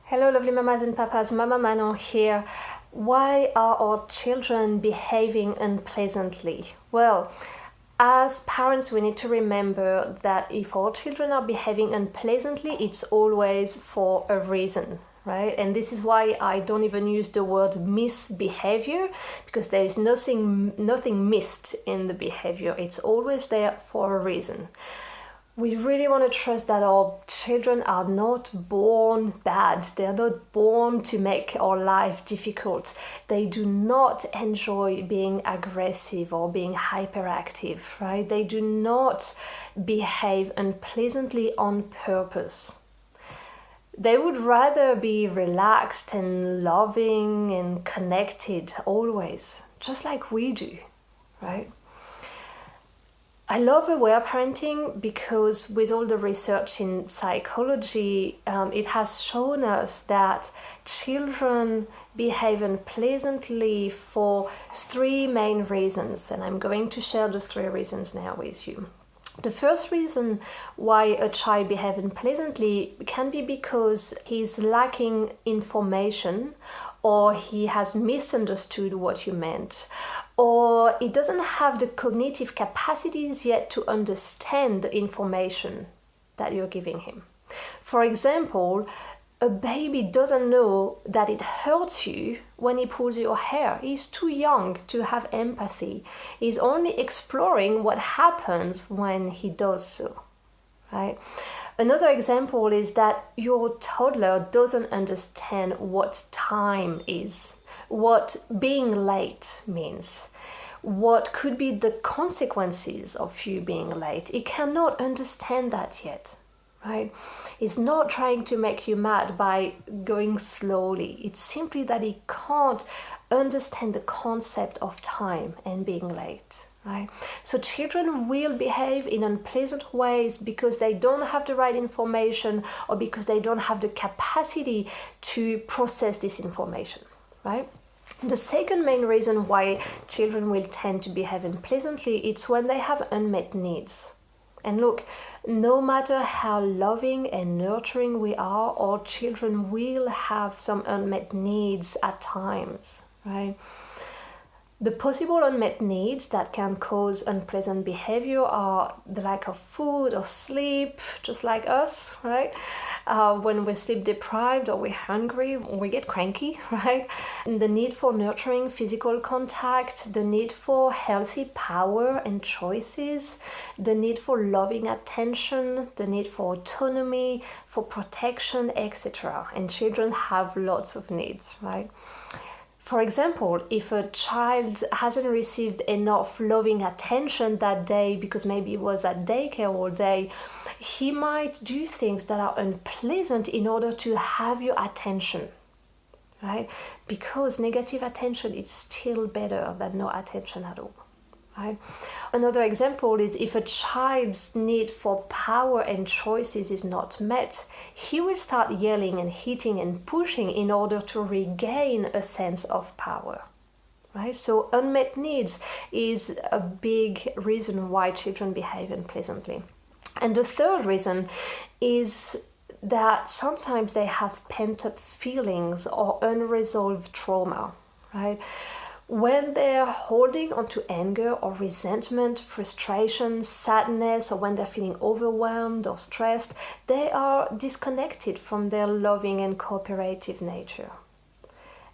Hello lovely mamas and papas, Mama Manon here. Why are our children behaving unpleasantly? Well, as parents we need to remember that if our children are behaving unpleasantly, it's always for a reason, right? And this is why I don't even use the word misbehavior, because there is nothing missed in the behavior. It's always there for a reason. We really want to trust that our children are not born bad. They're not born to make our life difficult. They do not enjoy being aggressive or being hyperactive, right? They do not behave unpleasantly on purpose. They would rather be relaxed and loving and connected always, just like we do, right? I love aware parenting because with all the research in psychology, it has shown us that children behave unpleasantly for three main reasons, and I'm going to share the three reasons now with you. The first reason why a child behaves unpleasantly can be because he's lacking information, or he has misunderstood what you meant, or he doesn't have the cognitive capacities yet to understand the information that you're giving him. For example, a baby doesn't know that it hurts you when he pulls your hair. He's too young to have empathy. He's only exploring what happens when he does so, right? Another example is that your toddler doesn't understand what time is, what being late means, what could be the consequences of you being late. He cannot understand that yet. Right? He's not trying to make you mad by going slowly. It's simply that he can't understand the concept of time and being late. Right? So children will behave in unpleasant ways because they don't have the right information, or because they don't have the capacity to process this information. Right? The second main reason why children will tend to behave unpleasantly is when they have unmet needs. And look, no matter how loving and nurturing we are, our children will have some unmet needs at times, right? The possible unmet needs that can cause unpleasant behavior are the lack of food or sleep, just like us, right? When we're sleep deprived or we're hungry, we get cranky, right? And the need for nurturing physical contact, the need for healthy power and choices, the need for loving attention, the need for autonomy, for protection, etc. And children have lots of needs, right? For example, if a child hasn't received enough loving attention that day because maybe he was at daycare all day, he might do things that are unpleasant in order to have your attention, right? Because negative attention is still better than no attention at all. Right? Another example is if a child's need for power and choices is not met, he will start yelling and hitting and pushing in order to regain a sense of power. Right? So unmet needs is a big reason why children behave unpleasantly. And the third reason is that sometimes they have pent-up feelings or unresolved trauma. Right? When they're holding onto anger or resentment, frustration, sadness, or when they're feeling overwhelmed or stressed, they are disconnected from their loving and cooperative nature.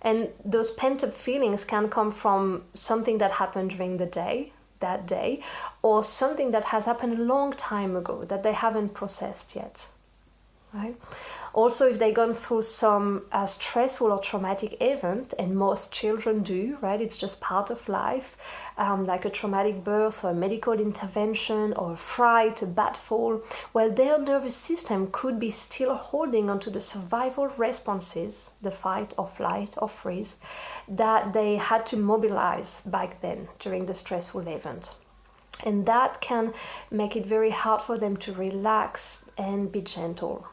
And those pent-up feelings can come from something that happened during the day, that day, or something that has happened a long time ago that they haven't processed yet. Right? Also, if they've gone through some stressful or traumatic event, and most children do, right? It's just part of life, like a traumatic birth or a medical intervention or a fright, a bad fall. Well, their nervous system could be still holding onto the survival responses, the fight or flight or freeze, that they had to mobilize back then during the stressful event. And that can make it very hard for them to relax and be gentle.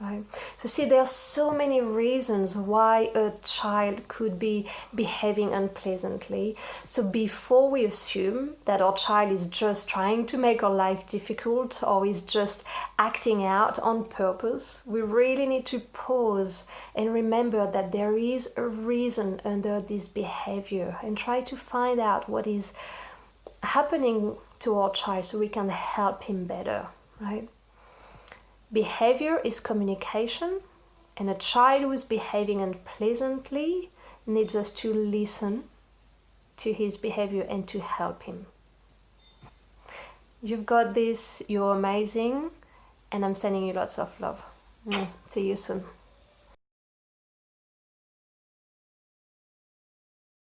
Right. So see, there are so many reasons why a child could be behaving unpleasantly. So before we assume that our child is just trying to make our life difficult or is just acting out on purpose, we really need to pause and remember that there is a reason under this behavior and try to find out what is happening to our child so we can help him better, right? Behavior is communication, and a child who is behaving unpleasantly needs us to listen to his behavior and to help him. You've got this, you're amazing, and I'm sending you lots of love. See you soon.